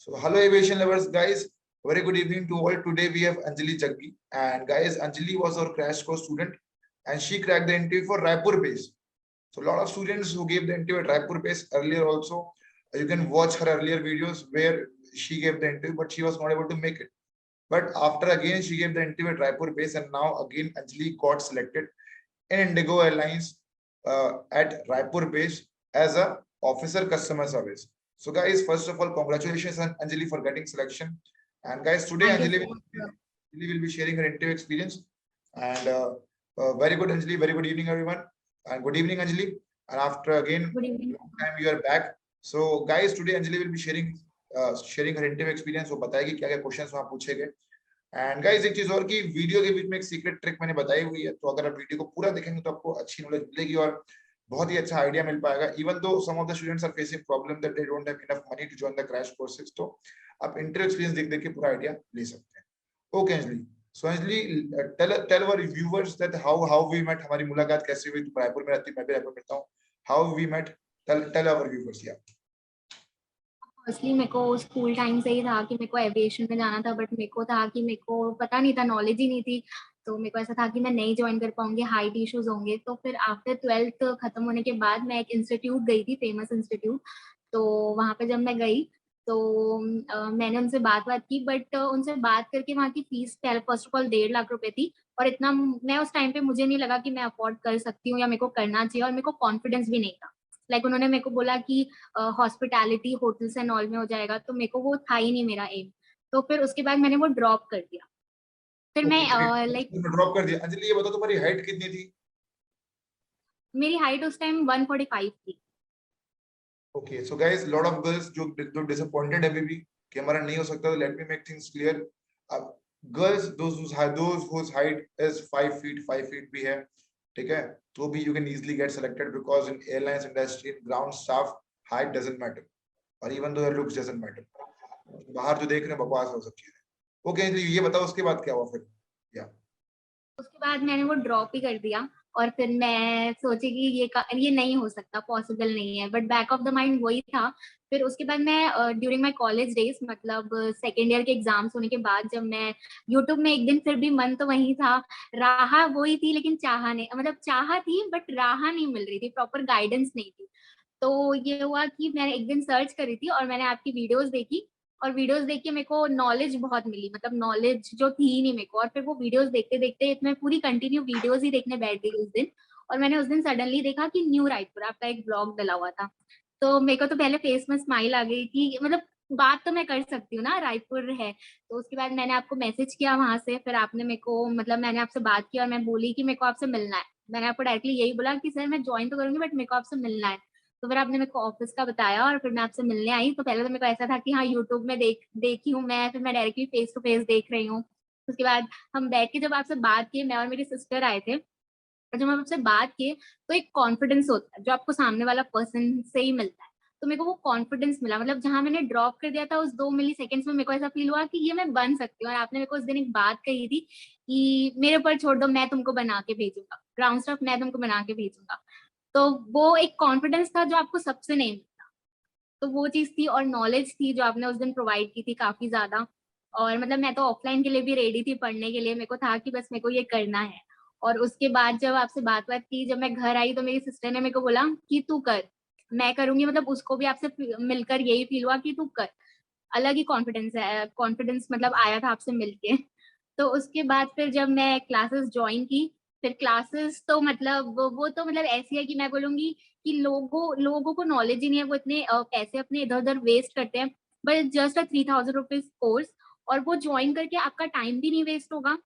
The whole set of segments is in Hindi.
So hello aviation lovers guys, very good evening to all. Today we have Anjali Jaggi, and guys, Anjali was our crash course student and she cracked the interview for Raipur base. So a lot of students who gave the interview at Raipur base earlier also, you can watch her earlier videos where she gave the interview, but she was not able to make it. But after again she gave the interview at Raipur base, and now again Anjali got selected in Indigo Airlines at Raipur base as a officer customer service. So guys, first of all, congratulations on Anjali for getting selection. And guys, today Anjali will be sharing her interview experience. And very good, Anjali. Very good evening, everyone. And good evening, Anjali. And after again, long time you are back. So guys, today Anjali will be sharing her interview experience. वो बताएगी क्या क्या क्वेश्चंस वहाँ पूछे गए. एंड गाइस एक चीज और की वीडियो के बीच में एक सीक्रेट ट्रिक मैंने बताई हुई है, तो अगर आप वीडियो को पूरा देखेंगे तो आपको अच्छी नॉलेज मिलेगी और बहुत ही अच्छा आइडिया मिल पाएगा. Even though some of the students are facing problem that they don't have enough money to join the crash courses, तो आप इंटरव्यू एक्सपीरियंस देख देख के पूरा आइडिया ले सकते हैं. Okay Anjali, so Anjali tell our viewers that how we met, हमारी मुलाकात कैसे हुई. तुम रायपुर में रहती, मैं भी रायपुर में रहता हूं. How we met, tell our viewers. या फर्स्टली मेरे को स्कूल टाइम से ही था कि मेरे को एविएशन में जाना था, बट मेरे को था कि मेरे को पता नहीं था, नॉलेज ही नहीं थी. तो मेरे को ऐसा था कि मैं नहीं ज्वाइन कर पाऊंगी, हाइट इश्यूज होंगे. तो फिर आफ्टर 12th खत्म होने के बाद मैं एक इंस्टीट्यूट गई थी, फेमस इंस्टीट्यूट. तो वहां पे जब मैं गई तो मैंने उनसे बात की, बट उनसे बात करके वहाँ की fees first of all 1.5 lakh रुपए थी. और इतना मैं उस टाइम पे मुझे नहीं लगा कि मैं अफोर्ड कर सकती हूँ या मेरे को करना चाहिए, और मेरे को कॉन्फिडेंस भी नहीं था. उन्होंने मेरे को बोला कि हॉस्पिटैलिटी होटल्स एंड ऑल में हो जाएगा, तो मेरे को वो था ही नहीं मेरा एम. तो फिर उसके बाद मैंने वो ड्रॉप कर दिया. फिर मैं ड्रॉप कर दिया. अंजलि ये बताओ तुम्हारी हाइट कितनी थी? मेरी हाइट उस टाइम 145 थी. Okay, so guys lot of girls जो डिसअपॉइंटेड है अभी भी कि हमारा नहीं हो सकता, तो let me make things clear. Girls those whose height is 5 feet 5 feet भी है, ठीक है, तो भी you can easily get selected because in airlines industry in ground staff height doesn't matter or even though your looks doesn't matter. बाहर जो देख रहे हैं बकवास हो सब चीजें. ओके, ये बताओ उसके बाद क्या हुआ फिर. या उसके बाद मैंने वो ड्रॉप ही कर दिया. और फिर मैं सोची कि ये नहीं हो सकता, पॉसिबल नहीं है, but back of the mind वही था. फिर उसके बाद मैं ड्यूरिंग माय कॉलेज डेज, मतलब सेकेंड ईयर के एग्जाम्स होने के बाद, जब मैं यूट्यूब में एक दिन, फिर भी मन तो वही था, राह वही थी, लेकिन चाह नहीं, मतलब चाह थी बट राह नहीं मिल रही थी, प्रॉपर गाइडेंस नहीं थी. तो ये हुआ कि मैंने एक दिन सर्च करी थी और मैंने आपकी वीडियोस देखी, और वीडियोस देख के मेरे को नॉलेज बहुत मिली, मतलब नॉलेज जो थी ही नहीं मेरे को. और फिर वो वीडियोस देखते देखते मैं पूरी कंटिन्यू वीडियोस ही देखने बैठ गई उस दिन. और मैंने उस दिन सडनली देखा कि न्यू रायपुर आपका एक ब्लॉग डला हुआ था. तो मेरे को तो पहले फेस में स्माइल आ गई कि मतलब बात तो मैं कर सकती हूँ ना, रायपुर है. तो उसके बाद मैंने आपको मैसेज किया वहां से, फिर आपने मेरे को, मतलब मैंने आपसे बात की और मैं बोली कि मेरे को आपसे मिलना है. मैंने आपको डायरेक्टली यही बोला कि सर मैं ज्वाइन तो करूंगी बट मेरे को आपसे मिलना है. तो फिर आपने मेरे को ऑफिस का बताया और फिर मैं आपसे मिलने आई. तो पहले तो मेरे को ऐसा था कि हाँ यूट्यूब में देखी हूँ मैं, फिर मैं डायरेक्टली फेस टू फेस देख रही हूँ. उसके बाद हम बैठ के जब आपसे बात की, मैं और मेरी सिस्टर आए थे, और जब हम आपसे बात किए तो एक कॉन्फिडेंस होता है जो आपको सामने वाला पर्सन से ही मिलता है. तो मेरे को वो कॉन्फिडेंस मिला, मतलब जहां मैंने ड्रॉप कर दिया था उस 2 मिली सेकेंड्स में मेरे को ऐसा फील हुआ कि ये मैं बन सकती हूँ. और आपने मेरे को उस दिन एक बात कही थी कि मेरे ऊपर छोड़ दो, मैं तुमको बना के भेजूंगा, ग्राउंड स्टाफ मैं तुमको बना के भेजूंगा. तो वो एक कॉन्फिडेंस था जो आपको सबसे नहीं मिलता. तो वो चीज थी, और नॉलेज थी जो आपने उस दिन प्रोवाइड की थी काफी ज्यादा. और मतलब मैं तो ऑफलाइन के लिए भी रेडी थी पढ़ने के लिए, मेरे को था कि बस मेरे को ये करना है. और उसके बाद जब आपसे बात की, जब मैं घर आई तो मेरी सिस्टर ने मेरे को बोला कि तू कर, मैं करूंगी. मतलब उसको भी आपसे मिलकर यही फील हुआ कि तू कर. अलग ही कॉन्फिडेंस है, कॉन्फिडेंस मतलब आया था आपसे मिलके. तो उसके बाद फिर जब मैं क्लासेस ज्वाइन की, फिर क्लासेस तो मतलब वो तो मतलब ऐसी है कि मैं बोलूंगी कि लोगों को नॉलेज ही नहीं है, वो इतने पैसे अपने इधर उधर वेस्ट करते हैं. बट जस्ट ₹3000 कोर्स, और वो ज्वाइन करके आपका टाइम भी नहीं वेस्ट होगा,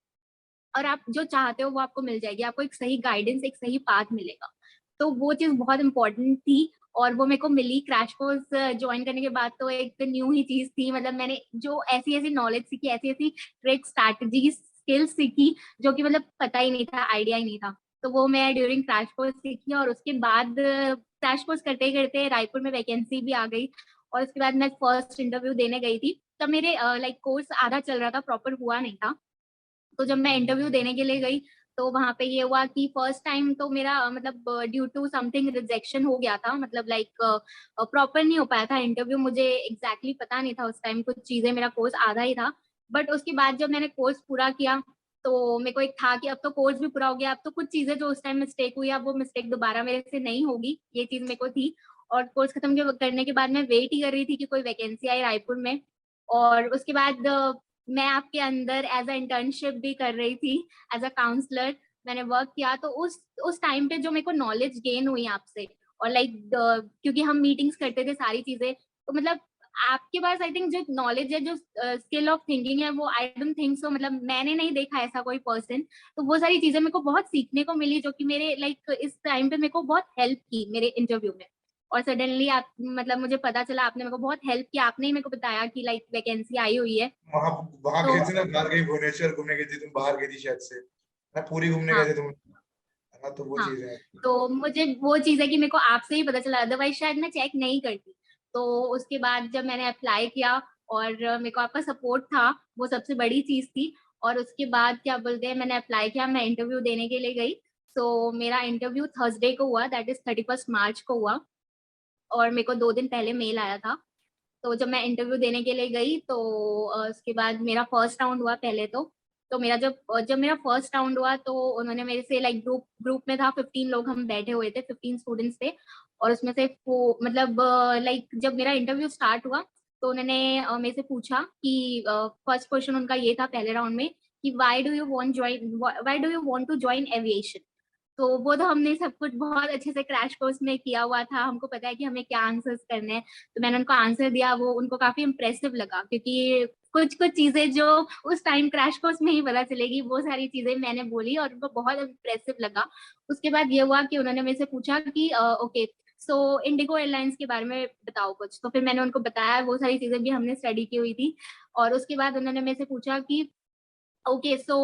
और आप जो चाहते हो वो आपको मिल जाएगी, आपको एक सही गाइडेंस, एक सही पाथ मिलेगा. तो वो चीज बहुत इंपॉर्टेंट थी, और वो मेरे को मिली क्रैश कोर्स ज्वाइन करने के बाद. तो एक न्यू ही चीज थी, मतलब मैंने जो ऐसी ऐसी नॉलेज सीखी, ऐसी ऐसी ट्रिक, स्ट्रैटेजी, स्किल्स सीखी जो कि मतलब पता ही नहीं था, आइडिया ही नहीं था. तो वो मैं ड्यूरिंग क्रैश कोर्स सीखी, और उसके बाद क्रैश कोर्स करते करते रायपुर में वैकेंसी भी आ गई. और उसके बाद मैं फर्स्ट इंटरव्यू देने गई थी, तब मेरे लाइक कोर्स आधा चल रहा था, प्रॉपर हुआ नहीं था. तो जब मैं इंटरव्यू देने के लिए गई तो वहां पे ये हुआ कि फर्स्ट टाइम तो मेरा मतलब ड्यू टू समथिंग रिजेक्शन हो गया था, मतलब लाइक प्रॉपर नहीं हो पाया था इंटरव्यू, मुझे एग्जैक्टली पता नहीं था उस टाइम, कुछ चीजें, मेरा कोर्स आधा ही था। बट उसके बाद जब मैंने कोर्स पूरा किया तो मेरे को एक था कि अब तो कोर्स भी पूरा हो गया, अब तो कुछ चीजें जो उस टाइम मिस्टेक हुई अब वो मिस्टेक दोबारा मेरे से नहीं होगी, ये चीज मेरे को थी। और कोर्स खत्म करने के बाद मैं वेट ही कर रही थी कि कोई वैकेंसी आए रायपुर में। और उसके बाद मैं आपके अंदर एज अ इंटर्नशिप भी कर रही थी, एज अ काउंसलर मैंने वर्क किया। तो उस टाइम पे जो मेरे को नॉलेज गेन हुई आपसे, और लाइक क्योंकि हम मीटिंग्स करते थे सारी चीजें, तो मतलब आपके पास आई थिंक जो नॉलेज है, जो स्किल ऑफ थिंकिंग है, वो आई डोंट थिंक सो, मतलब मैंने नहीं देखा ऐसा कोई पर्सन। तो वो सारी चीजें मेरे को बहुत सीखने को मिली, जो कि मेरे लाइक इस टाइम पे मेरे को बहुत हेल्प की मेरे इंटरव्यू में। और सडनली आप मतलब मुझे पता चला, आपने मेरे को बहुत हेल्प किया, आपने ही मेरे को बताया कि लाइक वैकेंसी आई हुई है। वहां वहां तो गई थी ना, बाहर गई, भुवनेश्वर घूमने गई थी तुम, बाहर गई थी शायद से ना, पूरी घूमने हाँ गए थे तुम। हाँ तो वो हाँ, चीज है। तो मुझे वो चीज है कि मेरे को आपसे ही पता चला, अदरवाइज शायद मैं चेक नहीं करती। तो उसके बाद जब मैंने अप्लाई किया और मेरे को आपका सपोर्ट था, वो सबसे बड़ी चीज थी। और उसके बाद क्या बोलते हैं, मैंने अप्लाई किया, मैं इंटरव्यू देने के लिए गई। तो मेरा इंटरव्यू थर्सडे को हुआ, दैट इज 31 मार्च को हुआ। और मेरे को 2 दिन पहले मेल आया था। तो जब मैं इंटरव्यू देने के लिए गई तो उसके बाद मेरा फर्स्ट राउंड हुआ पहले तो मेरा जब जब मेरा फर्स्ट राउंड हुआ तो उन्होंने मेरे से लाइक ग्रुप ग्रुप में था 15 लोग, हम बैठे हुए थे, 15 स्टूडेंट्स थे। और उसमें से वो मतलब लाइक जब मेरा इंटरव्यू स्टार्ट हुआ तो उन्होंने मेरे से पूछा कि फर्स्ट क्वेश्चन उनका ये था पहले राउंड में कि why do you want to join aviation. तो वो तो हमने सब कुछ बहुत अच्छे से क्रैश कोर्स में किया हुआ था, हमको पता है कि हमें क्या आंसर्स करने हैं। तो मैंने उनको आंसर दिया, वो उनको काफी इम्प्रेसिव लगा, क्योंकि कुछ कुछ चीजें जो उस टाइम क्रैश कोर्स में ही पता चलेगी, वो सारी चीजें मैंने बोली और उनको बहुत इम्प्रेसिव लगा। उसके बाद ये हुआ कि उन्होंने मेरे से पूछा कि ओके, सो इंडिगो एयरलाइंस के बारे में बताओ कुछ। तो फिर मैंने उनको बताया, वो सारी चीजें भी हमने स्टडी की हुई थी। और उसके बाद उन्होंने मेरे से पूछा कि ओके, सो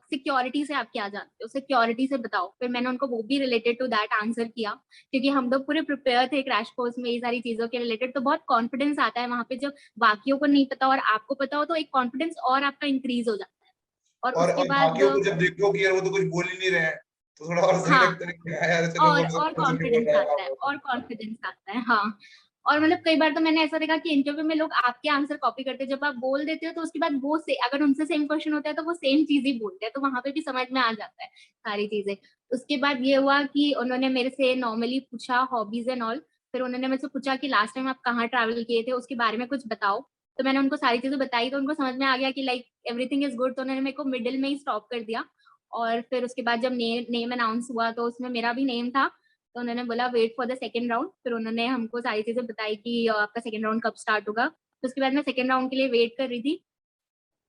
सिक्योरिटी से आप क्या जानते हो, सिक्योरिटी से बताओ। फिर मैंने उनको वो भी रिलेटेड टू दैट आंसर किया, क्योंकि हम तो पूरे प्रिपेयर थे क्रैश कोर्स में ये सारी चीजों के रिलेटेड। तो बहुत कॉन्फिडेंस आता है वहां पे, जब बाकियों को नहीं पता और आपको पता हो, तो एक कॉन्फिडेंस और आपका इंक्रीज हो जाता है। और उसके और बाद बाकियों को जब देखो कि यार वो तो कुछ बोल ही नहीं रहे हैं, तो थोड़ा और सही हाँ, लगता है कि हाँ यार चलो वो और सब सुन के बोल कॉन्फिडेंस रहा है, हाँ आता है, वो और कॉन्फिडेंस आता है, हाँ। और मतलब कई बार तो मैंने ऐसा देखा कि इंटरव्यू में लोग आपके आंसर कॉपी करते हैं, जब आप बोल देते हो तो उसके बाद वो से अगर उनसे सेम क्वेश्चन होता है तो वो सेम चीज ही बोलते हैं, तो वहां पे भी समझ में आ जाता है सारी चीजें। उसके बाद ये हुआ कि उन्होंने मेरे से नॉर्मली पूछा हॉबीज एंड ऑल। फिर उन्होंने मेरे से पूछा कि लास्ट टाइम आप कहाँ ट्रैवल किए थे, उसके बारे में कुछ बताओ। तो मैंने उनको सारी चीजें बताई, तो उनको समझ में आ गया कि लाइक एवरीथिंग इज गुड, तो उन्होंने मेरे को मिडिल में ही स्टॉप कर दिया। और फिर उसके बाद जब नेम अनाउंस हुआ तो उसमें मेरा भी नेम था। तो उन्होंने बोला wait for the second round. फिर उन्होंने हमको सारी चीजें बताई कि आपका सेकेंड राउंड कब स्टार्ट होगा। तो उसके बाद मैं सेकेंड राउंड के लिए वेट कर रही थी।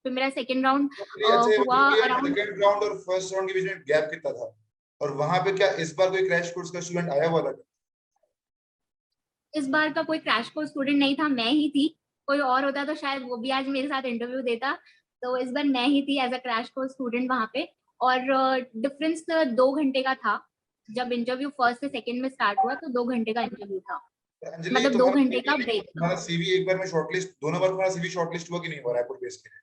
फिर मेरा सेकेंड राउंड तो फिर अच्छा ये हुआ बताओ कि यार अराउंड। सेकंड राउंड और फर्स्ट राउंड के बीच में गैप कितना था, और वहां पे क्या इस बार कोई क्रैश कोर्स का स्टूडेंट आया हुआ था? इस बार का कोई क्रैश कोर्स स्टूडेंट नहीं था, मैं ही थी। कोई और होता तो शायद वो भी आज मेरे साथ इंटरव्यू देता। तो इस बार मैं ही थी as a crash course student वहां पे। और डिफरेंस 2 घंटे का था। जब इंटरव्यू फर्स्ट से सेकंड में स्टार्ट हुआ तो 2 घंटे का इंटरव्यू था, अंजलि मतलब दो तुम्हारा घंटे सीवी का ब्रेक था। तुम्हारा सीवी एक बार में शॉर्टलिस्ट, दोनों बार तुम्हारा सीवी शॉर्टलिस्ट हुआ कि नहीं हुआ रायपुर बेस के लिए?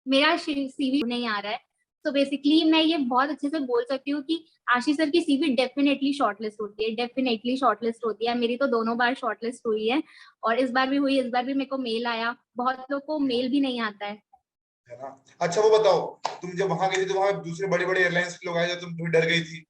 मेरा सीवी नहीं आ रहा है। तो बेसिकली मैं ये बहुत अच्छे से बोल सकती हूँ कि आशीष सर की सीवी डेफिनेटली शॉर्टलिस्ट होती है, डेफिनेटली शॉर्टलिस्ट होती है। मेरी तो दोनों बार शॉर्टलिस्ट हुई है, और इस बार भी हुई। इस बार भी मेरे को मेल आया, बहुत लोग को मेल भी नहीं आता है। है ना? अच्छा वो बताओ, तुम जब वहां गई थी तो वहां दूसरे बड़े बड़े एयरलाइंस के लोग आए थे, तुम डर गई थी,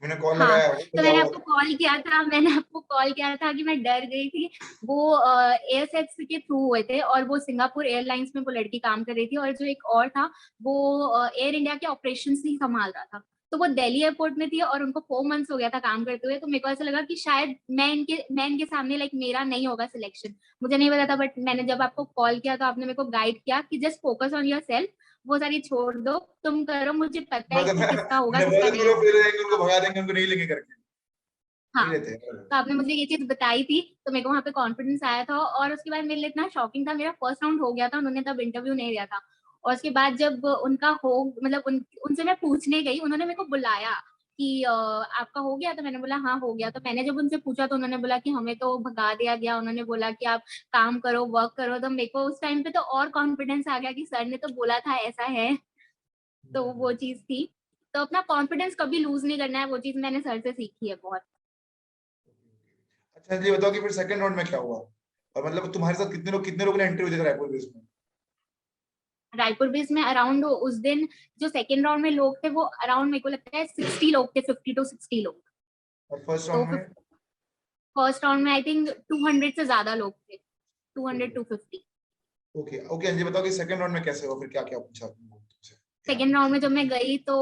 मैंने कॉल हाँ, लगाया, वो तो क्या मैंने हुआ आपको था? कॉल किया था, मैंने आपको कॉल किया था कि मैं डर गई थी। वो एयरसेट्स के थ्रू हुए थे, और वो सिंगापुर एयरलाइंस में वो लड़की काम कर रही थी, और जो एक और था वो एयर इंडिया के ऑपरेशन ही संभाल रहा था। तो वो दिल्ली एयरपोर्ट में थी और उनको 4 मंथ्स हो गया था काम करते हुए। तो मेरे को ऐसा लगा कि शायद मैं इनके सामने लाइक मेरा नहीं होगा सिलेक्शन। मुझे नहीं पता था, बट मैंने जब आपको कॉल किया तो आपने मेरे को गाइड किया कि just focus on your self, वो सारी छोड़ दो, तुम करो, मुझे पता है मतलब कि किसका होगा मैंने बोला किसका था नहीं चलो होगा। फिर जाएंगे, उनको हाँ भगा देंगे, उनको नहीं लेंगे करके, नहीं हाँ, लेते। तो आपने मुझे ये चीज बताई थी, तो मेरे को वहां पे कॉन्फिडेंस आया था। और उसके बाद मेरे लिए इतना शॉकिंग था, मेरा फर्स्ट राउंड हो गया था, उन्होंने तब इंटरव्यू नहीं दिया था। और उसके बाद जब उनका हो मतलब उनसे मैं पूछने गई, उन्होंने मेरे को बुलाया कि आपका हो गया। तो मैंने बोला हाँ हो गया। तो मैंने जब उनसे पूछा तो उन्होंने बोला कि हमें तो भगा दिया गया, उन्होंने बोला कि आप काम करो, वर्क करो। तो मेरे को उस टाइम पे तो और कॉन्फिडेंस आ गया कि सर ने तो बोला था ऐसा है। तो वो चीज थी। तो अपना कॉन्फिडेंस कभी लूज नहीं करना है, वो चीज मैंने सर से सीखी है बहुत। अच्छा ये बताओ कि फिर सेकंड राउंड में क्या हुआ, और मतलब तुम्हारे साथ कितने लोगों ने इंटरव्यू दिया रायपुर बेस में? रायपुर बेस में अराउंड उस दिन जो सेकेंड राउंड में लोग थे वो अराउंड मेरे को लगता है 60 लोग थे, 50 to 60 लोग। और फर्स्ट तो राउंड में? फर्स्ट राउंड में आई थिंक 200 से ज्यादा लोग थे, 200 to 250। ओके ओके, अंजलि बताओ कि सेकंड राउंड में कैसे हुआ, फिर क्या क्या पूछा तुमसे? सेकेंड राउंड में जब मैं गई तो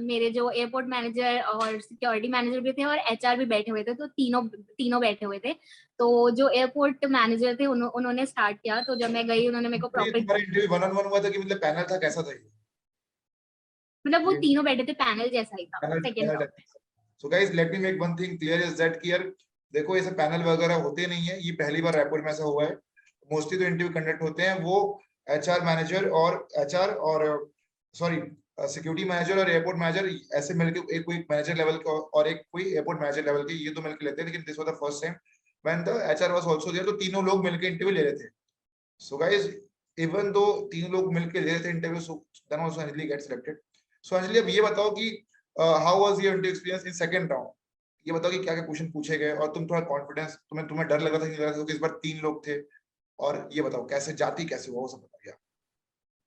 मेरे जो एयरपोर्ट मैनेजर और सिक्योरिटी मैनेजर भी थे और एचआर भी बैठे हुए थे, तो तीनों तीनों बैठे हुए थे। तो जो एयरपोर्ट मैनेजर थे उन्होंने स्टार्ट किया, तो जब मैं गई उन्होंने मेरे को तो ये प्रॉपर, तुम्हारा इंटरव्यू वन ऑन वन हुआ था कि मतलब पैनल था, कैसा था मतलब वो ये? तीनों बैठे थे, पैनल जैसा ही था पैनल सेकेंड पैनल। राउंड में। So guys let me make one thing clear is that कि यार देखो ऐसे पैनल वगैरह होते नहीं है, ये पहली बार रायपुर में ऐसा हुआ है। मोस्टली तो इंटरव्यू कंडक्ट होते हैं वो एचआर मैनेजर और एचआर और सॉरी सिक्योरिटी मैनेजर और एयरपोर्ट मैनेजर ऐसे मिलके, एक कोई मैनेजर लेवल का और एक कोई एयरपोर्ट मैनेजर लेवल के, ये तो मिलके लेते हैं। लेकिन this was the first time when the HR was also there, तो तीनों लोग मिलके इंटरव्यू ले रहे थे। सो गाइस इवन दो तीन लोग मिलके ले रहे थे interview, so then also Anjali get selected. So Anjali अब ये बताओ कि how was your interview experience in second round? ये बताओ कि क्या क्या क्वेश्चन पूछे गए, और तुम थोड़ा कॉन्फिडेंस, तुम्हें डर लगा था कि नहीं लगा था, क्योंकि इस बार तीन लोग थे। और ये बताओ कैसे जाती कैसे हुआ, वो सब बताओ यार।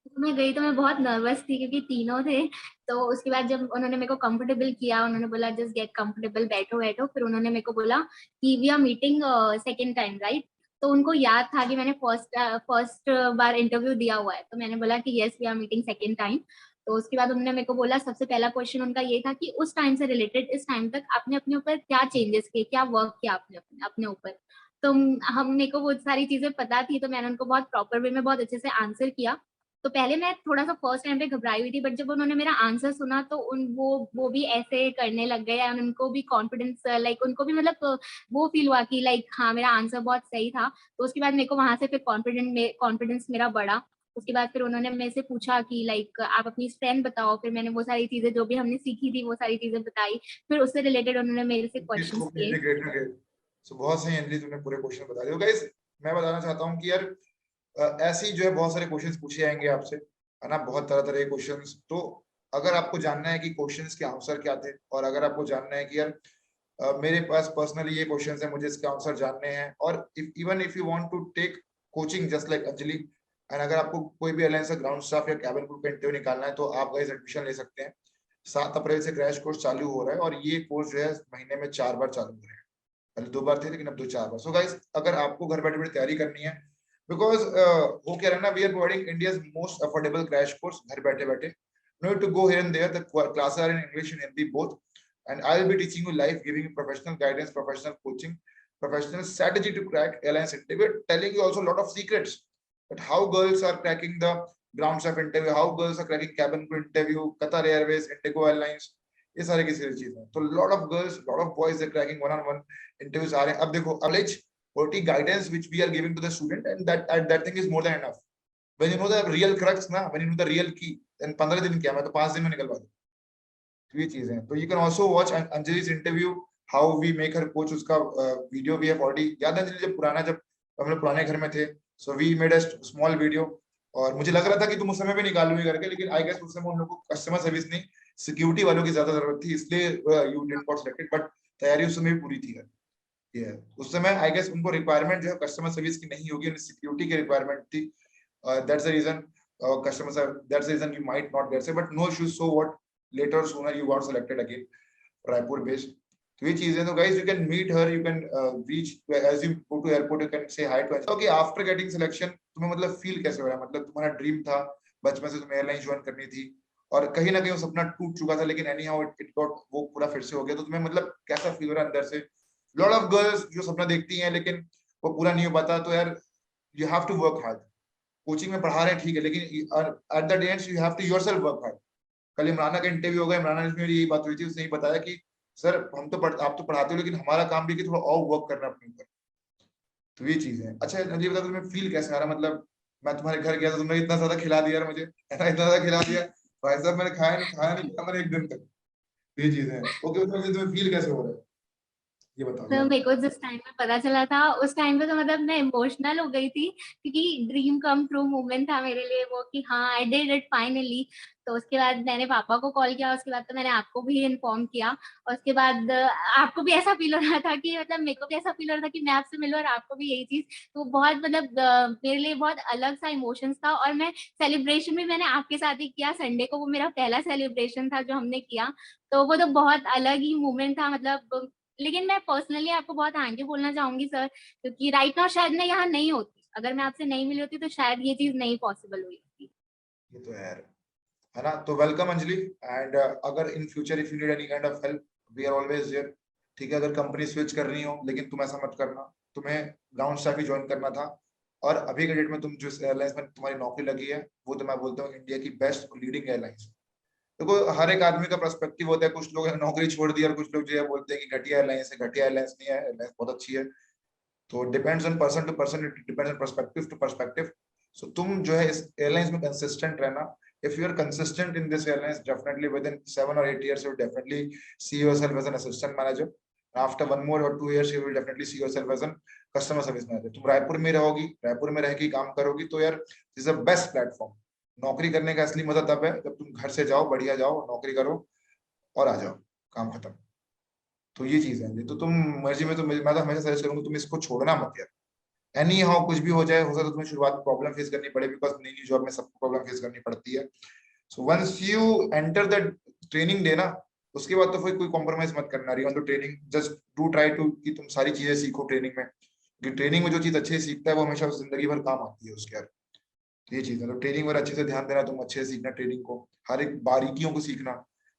तो मैं गई तो मैं बहुत नर्वस थी क्योंकि तीनों थे। तो उसके बाद जब उन्होंने मेरे को कंफर्टेबल किया, उन्होंने बोला जस्ट गेट कंफर्टेबल, बैठो बैठो, फिर उन्होंने मेरे को बोला कि we are meeting second time, right? तो उनको याद था कि मैंने फर्स्ट बार इंटरव्यू दिया हुआ है, तो मैंने बोला कि yes we are meeting second time. तो उसके बाद उन्होंने मेरे को बोला, सबसे पहला क्वेश्चन उनका ये था कि उस टाइम से रिलेटेड इस टाइम तक आपने अपने ऊपर क्या चेंजेस किए, क्या वर्क किया आपने अपने ऊपर। तो हम मेरे को वो सारी चीजें पता थी, तो मैंने उनको बहुत प्रॉपर वे में बहुत अच्छे से आंसर किया। तो पहले मैं थोड़ा सा फर्स्ट टाइम पे घबराई हुई थी, बट जब उन्होंने मेरा आंसर सुना तो वो भी ऐसे करने लग गए, और उनको भी कॉन्फिडेंस, लाइक उनको भी मतलब वो फील हुआ कि लाइक हाँ मेरा आंसर बहुत सही था। तो उसके बाद मेरे को वहां से फिर कॉन्फिडेंस मेरा बढ़ा। उसके बाद फिर उन्होंने मेरे से पूछा कि लाइक आप अपनी स्ट्रेंथ बताओ, फिर मैंने वो सारी चीजें जो भी हमने सीखी थी वो सारी चीजें बताई। फिर उससे रिलेटेड उन्होंने मेरे से क्वेश्चंस किए। सो बहुत सही अंजलि, तुमने पूरे क्वेश्चन बता दिए गाइस। मैं बताना चाहता हूँ कि यार ऐसे ही जो है बहुत सारे क्वेश्चंस पूछे जाएंगे आपसे, है ना, बहुत तरह तरह के क्वेश्चंस। तो अगर आपको जानना है कि क्वेश्चंस के आंसर क्या थे, और अगर आपको जानना है कि यार मेरे पास पर्सनली ये क्वेश्चंस है, मुझे इसके आंसर जानने हैं, और even if you want to take coaching just like Anjali, and अगर आपको कोई भी एयरलाइन से ग्राउंड स्टाफ या कैबिन क्रू का इंटरव्यू निकालना है, तो आप गाइस एडमिशन ले सकते हैं। 7 अप्रैल से क्रैश कोर्स चालू हो रहा है, और ये कोर्स जो है महीने में 4 बार चालू हो रहे हैं। पहले 2 बार थे लेकिन अब 4 बार। सो गाइस अगर आपको घर बैठे बैठे तैयारी करनी है, बिकॉज वो कह रहे हैं ना, we are providing India's most affordable crash course घर बैठे बैठे। No need to go here and there, the classes are in English and Hindi both, and I will be teaching you live, giving you professional guidance, professional coaching, professional strategy to crack airlines interview, telling you also a lot of secrets, that how girls are cracking the ground staff interview, how girls are cracking cabin crew interview, Qatar Airways, Indigo Airlines, ये सारी की सारी चीजें। तो lot of girls, lot of boys are cracking one-on-one interviews आ रहे हैं। अब देखो knowledge, OT guidance which we are giving to the student, and that thing is more than enough. When you know the real crux ना, when you know the real key, then 15 दिन क्या, मैं तो 5 दिन में निकलवा दूँ। ये चीजें हैं। तो यू कैन आल्सो वॉच अंजलि's interview, how we make her coach, उसका वीडियो वी हैव ऑलरेडी। याद है अंजलि जब हम लोग पुराने घर में थे, so we made a small video, और मुझे लग रहा था कि तुम उस समय भी निकालोगे करके, लेकिन आई गेस उस समय उन लोगों को कस्टमर सर्विस नहीं, सिक्योरिटी वालों की ज्यादा जरूरत थी, इसलिए you didn't got selected. But तैयारी उस समय भी पूरी थी। ये उस समय आई गेस उनको रिक्वायरमेंट जो है कस्टमर सर्विस की नहीं होगी, सिक्योरिटी की रिक्वायरमेंट थी। That's the reason customer, that's the reason you might not get, but no issues. So what, later sooner you got selected again, Raipur based। तो ये चीजें, तो guys you can meet her, you can reach, as you go to airport you can say hi to her। Okay, after getting selection तुम्हें मतलब फील कैसे हो रहा है? मतलब तुम्हारा ड्रीम था बचपन से, तुम्हें एयरलाइन ज्वाइन करनी थी, और कहीं ना कहीं वो सपना टूट चुका था, लेकिन एनी हाउ इट गॉट, वो पूरा फिर से हो गया। तो तुम्हें मतलब कैसा फील हो रहा है अंदर से? लॉट ऑफ गर्ल्स जो सपना देखती हैं लेकिन वो पूरा नहीं हो पाता, तो यार you have to work hard. Coaching में पढ़ा रहे हैं ठीक है, लेकिन at the end you have to yourself work hard. कल इमराना का इंटरव्यू होगा, इमराना ने मेरी यही बात हुई थी, उसने यही बताया कि सर हम तो आप तो पढ़ाते हो, लेकिन हमारा काम भी कि थोड़ा और वर्क करना अपने ऊपर। तो ये चीज है। अच्छा ये बता, तुम्हें फील कैसे आ रहा? मतलब मैं तुम्हारे घर गया था, तुमने इतना ज्यादा खिला दिया मुझे, है ना, इतना ज्यादा खिला दिया भाई साहब, मैंने खाया नहीं मैंने एक दिन तक। ये चीज है। ओके, तुम्हें फील कैसे हो रहा है? ये बताओ तो यार। मेरे को जिस टाइम पे पता चला था उस टाइम पे तो मतलब मैं इमोशनल हो गई थी, क्योंकि ड्रीम कम ट्रू मोमेंट था मेरे लिए वो कि हाँ आई डिड इट फाइनली। तो उसके बाद मैंने पापा को कॉल किया, उसके बाद तो मैंने आपको भी इन्फॉर्म किया। और उसके बाद आपको भी ऐसा फील हो रहा था कि मतलब मेरे को भी ऐसा फील हो रहा था कि मैं आपसे मिलूं और आपको भी यही चीज। तो बहुत मतलब मेरे लिए बहुत अलग सा इमोशंस था। और मैं सेलिब्रेशन भी मैंने आपके साथ ही किया संडे को, वो मेरा पहला सेलिब्रेशन था जो हमने किया। तो वो तो बहुत अलग ही मोमेंट था मतलब। लेकिन मैं पर्सनली आपको बहुत थैंक यू बोलना चाहूंगी सर, क्योंकि राइट नाउ शायद मैं यहाँ नहीं होती, अगर मैं आपसे नहीं मिली होती तो शायद ये चीज नहीं पॉसिबल हुई होती। ये तो है ना। तो वेलकम अंजलि। एंड अगर in future if you need any kind of help, we are always there. ठीक है, अगर कंपनी स्विच करनी हो, लेकिन तुम ऐसा मत करना, तुम्हें ग्राउंड स्टाफ ही ज्वाइन करना था। और अभी के डेट में तुम जिस एयरलाइंस में तुम्हारी नौकरी लगी है, वो तो मैं बोलता हूँ इंडिया की बेस्ट लीडिंग एयरलाइंस। देखो, हर एक आदमी का पर्सपेक्टिव होता है, कुछ लोग नौकरी छोड़ दी और कुछ लोग जो है बोलते हैं कि घटिया एयरलाइंस है। घटिया एयरलाइंस नहीं है, एयरलाइंस बहुत अच्छी है। तो depends on person to person, it depends on perspective to perspective. So तुम जो है इस एयरलाइंस में कंसिस्टेंट रहना। If you are consistent in this airlines, definitely within 7 or 8 years you will definitely see yourself as an assistant manager. After 1 more or 2 years you will definitely see yourself as a customer service manager. तुम रायपुर में रहोगी, रायपुर में रह के काम करोगी, तो यार this is the best platform. नौकरी करने का असली मजा तब है जब तुम घर से जाओ, बढ़िया जाओ, नौकरी करो और आ जाओ, काम खत्म। तो ये चीज है। तो तुम मर्जी में, तो मैं तो हमेशा सजेस्ट करूंगा तुम इसको छोड़ना मत यार। एनी हाउ कुछ भी हो जाए, हो सकता है तुम्हें शुरुआत में प्रॉब्लम फेस करनी पड़े, बिकॉज नई नई जॉब में सबको प्रॉब्लम फेस करनी पड़ती है। So once you enter the training day ना, उसके बाद तो फिर कोई कॉम्प्रोमाइज मत करना रही on the training. Just do try to कि तुम सारी चीजें सीखो ट्रेनिंग में, क्योंकि ट्रेनिंग में जो चीज अच्छे से सीखता है वो हमेशा जिंदगी भर काम आती है उसके यार। तो ये चीज है, तो ट्रेनिंग में अच्छे से ध्यान देना, तुम अच्छे से सीखना ट्रेनिंग को, हर एक बारीकियों को सीखना,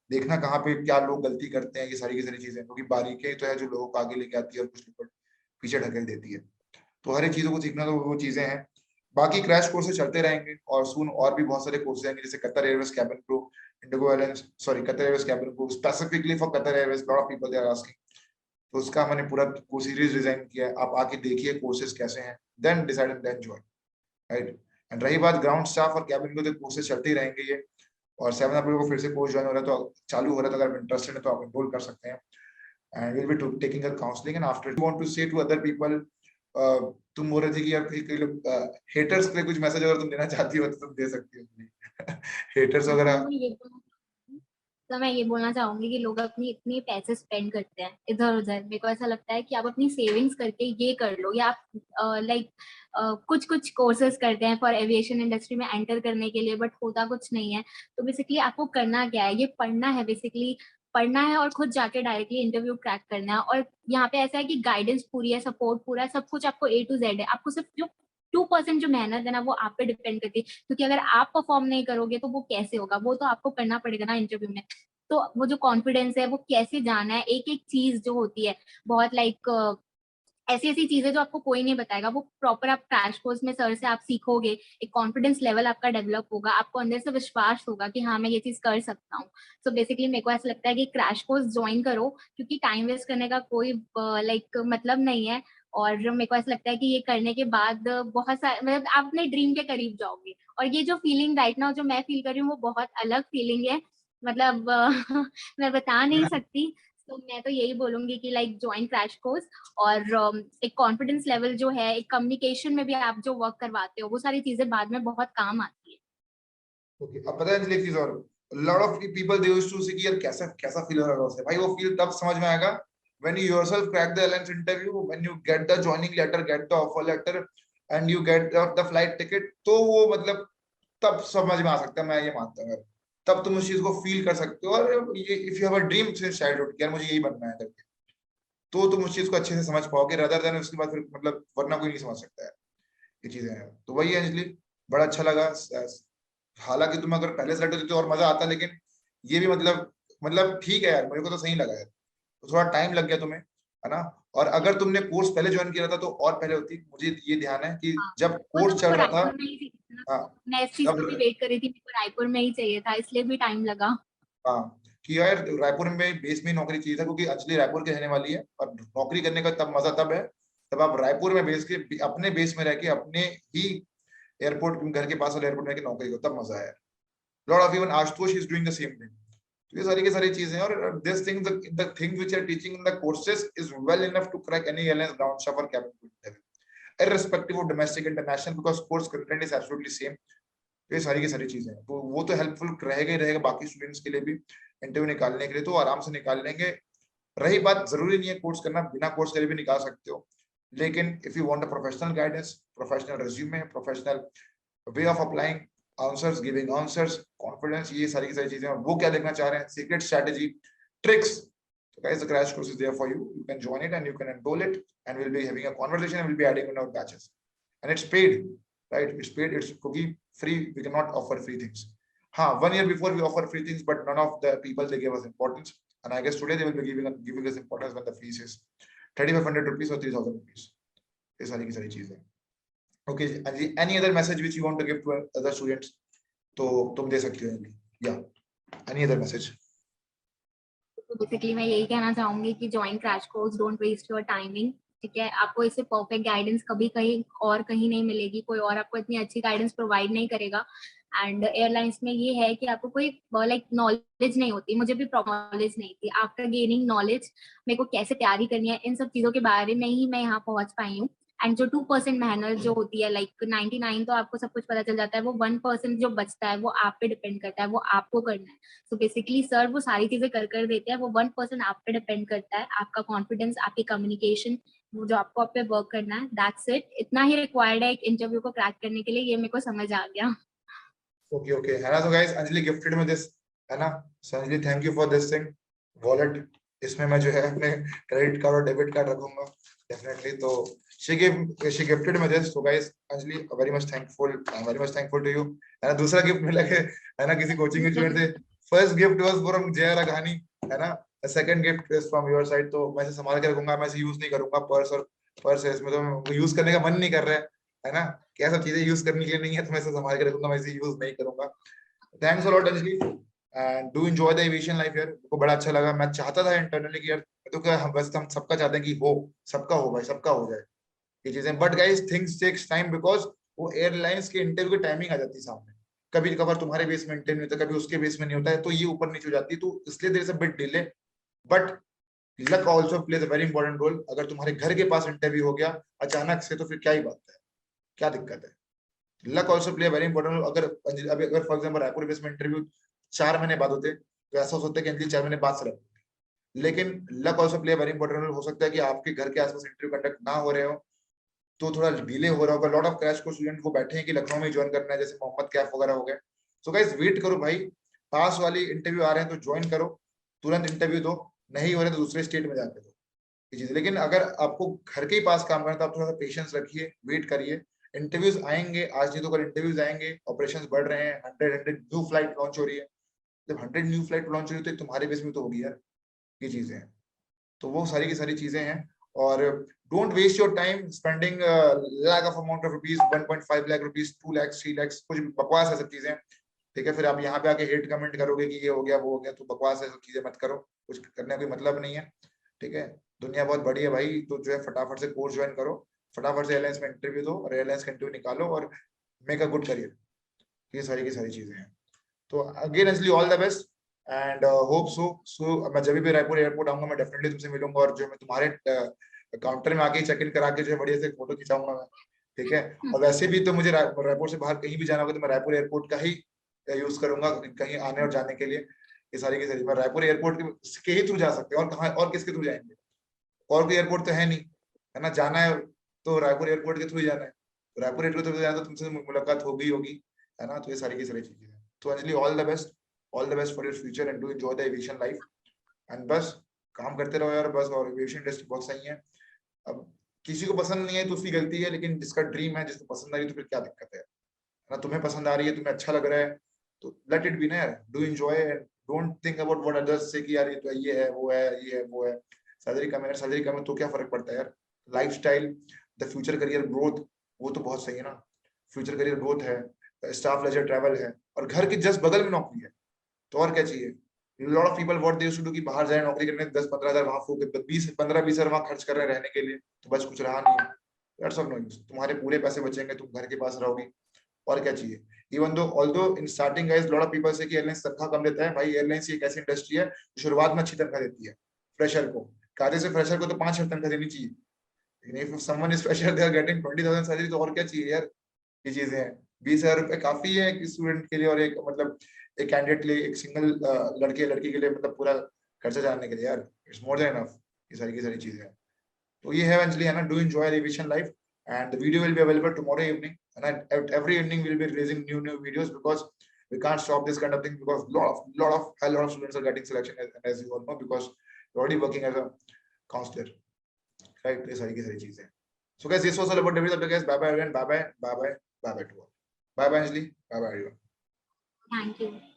देखना कहाँ पे क्या लोग गलती करते हैं, ये सारी की सारी चीजें, क्योंकि बारीकियां ही तो है जो लोगों को आगे लेके आती है और कुछ लोग पीछे ढकेल देती है। तो हर एक चीजों को सीखना, तो वो चीजें हैं। बाकी क्रैश कोर्सेज चलते रहेंगे और सून और भी बहुत सारे कोर्सेज आएंगे, जैसे Qatar Airways cabin crew, IndiGo airlines, sorry Qatar Airways cabin crew specifically for Qatar Airways, lot of people they are asking. तो उसका मैंने पूरा कोर्स सीरीज डिजाइन किया है, आप आके देखिए कोर्सेज कैसे हैं, then decide and then join, right. And रही बात ग्राउंड स्टाफ और कैबिन क्रू, तो कोर्सेज चलते ही रहेंगे ये। और 7 अप्रैल को फिर से कोर्स ज्वाइन हो रहा है, तो चालू हो रहा है, तो अगर इंटरेस्टेड है तो आप एनरोल कर सकते हैं। And will be taking a counseling, and after you want to say to other people, तुम बोल रहे थे कि यार कई लोग हेटर्स के लिए कुछ मैसेज अगर तुम देना चाहती हो तो तुम दे सकती हो। हेटर्स हाँ, वगैरह। तो मैं ये बोलना चाहूंगी कि लोग अपनी इतनी पैसे स्पेंड करते हैं इधर उधर। मेरे को ऐसा लगता है कि आप अपनी सेविंग्स करके ये कर लो, या आप लाइक कुछ कुछ कोर्सेज करते हैं फॉर एविएशन इंडस्ट्री में एंटर करने के लिए, बट होता कुछ नहीं है। तो बेसिकली आपको करना क्या है, ये पढ़ना है बेसिकली, पढ़ना है और खुद जाके डायरेक्टली इंटरव्यू क्रैक करना है। और यहाँ पे ऐसा है कि गाइडेंस पूरी है, सपोर्ट पूरा है, सब कुछ आपको A to Z है। आपको सिर्फ जो 2% जो मेहनत है ना वो आप पे डिपेंड करती है, क्योंकि अगर आप परफॉर्म नहीं करोगे तो वो कैसे होगा, वो तो आपको करना पड़ेगा ना इंटरव्यू में। तो वो जो कॉन्फिडेंस है वो कैसे जाना है, एक एक चीज जो होती है बहुत लाइक ऐसी ऐसी चीजें जो आपको कोई नहीं बताएगा, वो प्रॉपर आप क्रैश कोर्स में सर से आप सीखोगे। एक कॉन्फिडेंस लेवल आपका डेवलप होगा, आपको अंदर से विश्वास होगा कि हाँ मैं ये चीज कर सकता हूँ। सो बेसिकली मेरे को ऐसा लगता है कि क्रैश कोर्स ज्वाइन करो, क्योंकि टाइम वेस्ट करने का कोई लाइक मतलब नहीं है। और मेरे को ऐसा लगता है कि ये करने के बाद बहुत सारे मतलब आप अपने ड्रीम के करीब जाओगे। और ये जो फीलिंग राइट नाउ जो मैं फील कर रही हूँ वो बहुत अलग फीलिंग है, मतलब मैं बता नहीं सकती। तो मैं तो यही बोलूंगी कि लाइक ज्वाइन क्रैश कोर्स। और एक कॉन्फिडेंस लेवल जो है, एक कम्युनिकेशन में भी आप जो वर्क करवाते हो, वो सारी चीजें बाद में बहुत काम आती है। ओके, अब पता है अंजलि एक चीज और, lot of people they used to say कि यार कैसा कैसा फील हो रहा है उसे, भाई वो फील तब समझ में आएगा when you yourself crack the airlines interview, when you get the joining letter, get the offer letter, and you get the flight ticket, तो वो मतलब तब समझ में आ सकता है, मैं ये मानता हूँ। तब तुम उस चीज को फील कर सकते हो। और ये if you have a dream since childhood यार मुझे यही बनना है करके, तो तुम उस चीज को अच्छे से समझ पाओगे, रदर देन उसके बाद फिर मतलब वरना कोई नहीं समझ सकता है। ये चीजें हैं, तो वही है अंजलि। बड़ा अच्छा लगा। हालांकि तुम अगर पहले सेलेक्ट होती तो और मजा आता, लेकिन ये भी मतलब ठीक है यार, मेरे को तो सही लगा यार। तो थोड़ा टाइम लग गया तुम्हें, है ना। और अगर तुमने कोर्स पहले ज्वाइन किया था तो और पहले होती। मुझे ये ध्यान है कि हाँ, जब वो तो कोर्स मेरे चल को रहा था, रायपुर में ही थी ना, हाँ, तो मैं इस चीज का भी तब, वेट कर रही थी, मेरे को रायपुर में ही चाहिए था, इसलिए भी टाइम लगा। हाँ, कि यार रायपुर में बेस में ही नौकरी चाहिए था, क्योंकि एक्चुअली रायपुर की रहने वाली है और नौकरी करने का तब मजा तब है तब आप रायपुर में बेस के अपने बेस में रह के अपने ही एयरपोर्ट, घर के पास वाले एयरपोर्ट में रह के नौकरी को, तब मजा है। Lot of even Ashutosh is doing the same thing. तो ये सारी की सारी चीजें हैं, और this thing the thing which are teaching in the courses is well enough to crack any airlines ground staff और cabin crew irrespective of domestic international because course content is absolutely same. ये सारी की सारी चीजें हैं, तो वो तो हेल्पफुल रहेगा ही रहेगा बाकी स्टूडेंट्स के लिए भी इंटरव्यू निकालने के लिए, तो आराम से निकाल लेंगे। रही बात, जरूरी नहीं है कोर्स करना, बिना कोर्स करे भी निकाल सकते हो, लेकिन if you want a professional guidance, professional resume, professional way of applying answers, giving answers, confidence, ये सारी की सारी चीजें, वो क्या देखना चाह रहे हैं, secret strategy, tricks, so guys, the crash course is there for you. You can join it and you can enroll it, and we'll be having a conversation and we'll be adding in our batches. And it's paid, right? It's paid. It's cookie free. We cannot offer free things. 1 year before we offer free things, but none of the people they gave us importance. And I guess today they will be giving us importance when the fees is 3,500 rupees or 3,000 rupees. ये सारी की सारी चीजें। Okay, any other message which you want to give to other students? तो तुम दे सकते हो। Yeah. Any other message? तो बेसिकली मैं यही कहना चाहूंगी कि join crash course, don't waste your timing. ठीक है, आपको इससे परफेक्ट गाइडेंस कभी कहीं और कहीं नहीं मिलेगी, कोई और आपको इतनी अच्छी गाइडेंस प्रोवाइड नहीं करेगा। एंड एयरलाइंस में ये है कि आपको कोई लाइक नॉलेज नहीं होती, मुझे भी नॉलेज नहीं थी। आफ्टर गेनिंग नॉलेज मेरे को कैसे तैयारी करनी है, इन सब चीजों के बारे में ही मैं यहाँ पहुंच पाई हूँ। एंड जो 2% मेहनत जो होती है, लाइक 99 तो आपको सब कुछ पता चल जाता है, वो 1% जो बचता है वो आप पे डिपेंड करता है, वो आपको करना है। सो बेसिकली सर वो सारी चीजें कर देते हैं, वो 1% आप पे डिपेंड करता है, आपका कॉन्फिडेंस, आपकी कम्युनिकेशन, वो जो आपको आप पे वर्क करना है, दैट्स इट। इतना ही रिक्वायर्ड है एक इंटरव्यू को क्रैक करने के लिए, ये मेरे को समझ आ गया। ओके ओके, है ना। तो guys, Anjali gifted me this, है ना। So Anjali, thank you for this thing, wallet. इसमें मैं जो है अपने क्रेडिट कार्ड और डेबिट कार्ड रखूंगा डेफिनेटली। तो she gifted me this. So guys, Anjali, very much thankful, I'm very much thankful to you। है ना। दूसरा गिफ्ट मिला है ना किसी कोचिंग स्टूडेंट से। फर्स्ट गिफ्ट वाज फ्रॉम जय राघानी, है ना। Second gift is from your side. तो मैं इसे संभाल के रखूंगा, मैं इसे यूज नहीं करूंगा। पर्स है इसमें, तो यूज करने का मन नहीं कर रहा है ना। क्या सब चीजें यूज करने के लिए नहीं है, तो मैं इसे संभाल के रखूंगा, मैं इसे यूज नहीं करूंगा। Thanks a lot Anjali, and do enjoy the aviation life यार। को बड़ा अच्छा लगा। मैं चाहता था इंटरनली कि यार, तो क्या हम बस हम सबका चाहते हैं कि हो, सबका हो भाई, सबका हो जाए ये चीजें। But guys, things takes time, because वो एयरलाइंस के इंटरव्यू की टाइमिंग आ जाती है सामने। कभी कभार तुम्हारे बेस में इंटरव्यू होता है, कभी उसके बेस में नहीं होता है, तो ये ऊपर नीचे हो जाती है, तो इसलिए there is a bit delay. But luck also plays a very important role. अगर तुम्हारे घर के पास इंटरव्यू हो गया अचानक से, तो फिर क्या ही बात है, क्या दिक्कत है। Luck also play very important role. अगर अभी अगर फॉर एग्जांपल रायपुर बेस में इंटरव्यू 4 महीने बाद होते, तो ऐसा हो सकता है कि अंजलि 4 महीने बाद से रहे। लेकिन luck also play very important role. हो सकता है कि आपके घर के आसपास इंटरव्यू कंडक्ट ना हो रहे हो, तो थोड़ा डिले हो रहा होगा। Lot of crash course student वो बैठे हैं कि लखनऊ में ज्वाइन करना है, जैसे मोहम्मद कैफ वगैरह हो गए। सो गाइस, वेट करो भाई, पास वाली इंटरव्यू आ रहे हैं तो ज्वाइन करो, तुरंत इंटरव्यू दो। नहीं हो रहे तो दूसरे स्टेट में जाके दो ये चीज। लेकिन अगर आपको घर के ही पास काम करना है, तो आप थोड़ा सा पेशेंस रखिए, वेट करिए। इंटरव्यूज आएंगे, आज नहीं तो कल इंटरव्यूज आएंगे। ऑपरेशंस बढ़ रहे हैं, 100 न्यू फ्लाइट लॉन्च हो रही है। जब 100 न्यू फ्लाइट लॉन्च हो रही है, तो तुम्हारे बेस में तो होगी यार ये चीजें हैं। तो वो सारी की सारी चीजें हैं। और don't waste your time spending lakh of amount of rupees, 1.5 lakh rupees, 2 lakh, 3 lakh, कुछ बकवास है सब चीजें। ठीक है, फिर आप यहाँ पे आके हेट कमेंट करोगे कि ये हो गया वो हो गया, तो बकवास है सब चीजें मत करो, कुछ करने का कोई मतलब नहीं है। ठीक है, दुनिया बहुत बड़ी है भाई, तो जो है फटाफट से कोर्स ज्वाइन करो, फटाफट से एयरलाइंस में इंटरव्यू दो, और एयरलाइंस का इंटरव्यू निकालो, और मेक अ गुड करियर। ये सारी की सारी चीजें हैं। तो अगेन असली all the best, and hope so मैं जब भी रायपुर एयरपोर्ट आऊंगा, मैं डेफिनेटली तुमसे मिलूंगा, और जो मैं तुम्हारे काउंटर में आके चेक इन करा के जो है बढ़िया से फोटो खिंचाऊंगा मैं। ठीक है, और वैसे भी तो मुझे रायपुर से बाहर कहीं भी जाना होगा, तो मैं रायपुर एयरपोर्ट का ही यूज करूंगा कहीं आने और जाने के लिए। ये सारी की सारी मैं रायपुर एयरपोर्ट के ही थ्रू जा सकते हैं, और कहाँ और किसके थ्रू जाएंगे, और कोई एयरपोर्ट तो है नहीं, है ना। जाना है तो रायपुर एयरपोर्ट के थ्रू ही जाना है, तो रायपुर एयरपोर्ट के थ्रू जाना, तो तुमसे मुलाकात होगी होगी, है ना। तो ये सारी की सारी चीजें हैं। तो Anjali, all the best for your future, and do enjoy the aviation life. And बस काम करते रहो यार, बस। और एविएशन इंडस्ट्री बहुत सही है। अब किसी को पसंद नहीं है तो उसकी गलती है, लेकिन जिसका ड्रीम है, जिसको पसंद आ रही है, तो फिर क्या दिक्कत है ना। तुम्हें पसंद आ रही है, तुम्हें अच्छा लग रहा है, तो लेट इट बी ना यार। Do enjoy and don't think about what others से कि यार ये तो ये है वो है ये है वो है। सैलरी कम है, सैलरी कम है तो क्या फर्क पड़ता है यार। Lifestyle, the future career growth, वो तो बहुत सही है ना। फ्यूचर करियर ग्रोथ है, स्टाफ लेजर ट्रैवल है, और घर के जस्ट बगल में नौकरी है, तो और क्या चाहिए। Lot of people what they used to do कि बाहर जाए नौकरी करने, 10-15 हजार वहां फूक, 20-15-20 हजार वहां खर्च कर रहे हैं रहने के लिए, तो बस कुछ रहा नहीं है। That's of no use. तुम्हारे पूरे पैसे बचेंगे, तुम घर के पास रहोगी, और क्या चाहिए? Even though although in starting guys lot of people से कि एयरलाइंस तनख्वाह कम देता है, भाई एयरलाइंस एक ऐसी इंडस्ट्री है जो शुरुआत में अच्छी तनख्वाह देती है फ्रेशर को। कार्य से फ्रेशर को तो 5 तनख्वाह देनी चाहिए, लेकिन if someone is fresher they are getting 20,000 salary, तो और क्या चाहिए यार? ये चीजें हैं। 20,000 रुपए काफी है एक स्टूडेंट के लिए, और एक मतलब एक कैंडिडेट के लिए, एक सिंगल लड़के लड़की के लिए, मतलब पूरा खर्चा जानने के लिए यार, इट्स मोर देन इनफ। ये सारी की सारी चीजें हैं। तो ये है एंजली, है ना, do enjoy aviation life, and the video will be available tomorrow evening, and every evening we'll be releasing new videos, because we can't stop this kind of thing, because lot of students are getting selection, as you all know, because you're already working as a counselor, right? ये सारी की सारी चीजें। So guys, this was all about the video, guys. Bye bye again, bye bye to all. Bye bye Anjali, bye bye everyone. Thank you.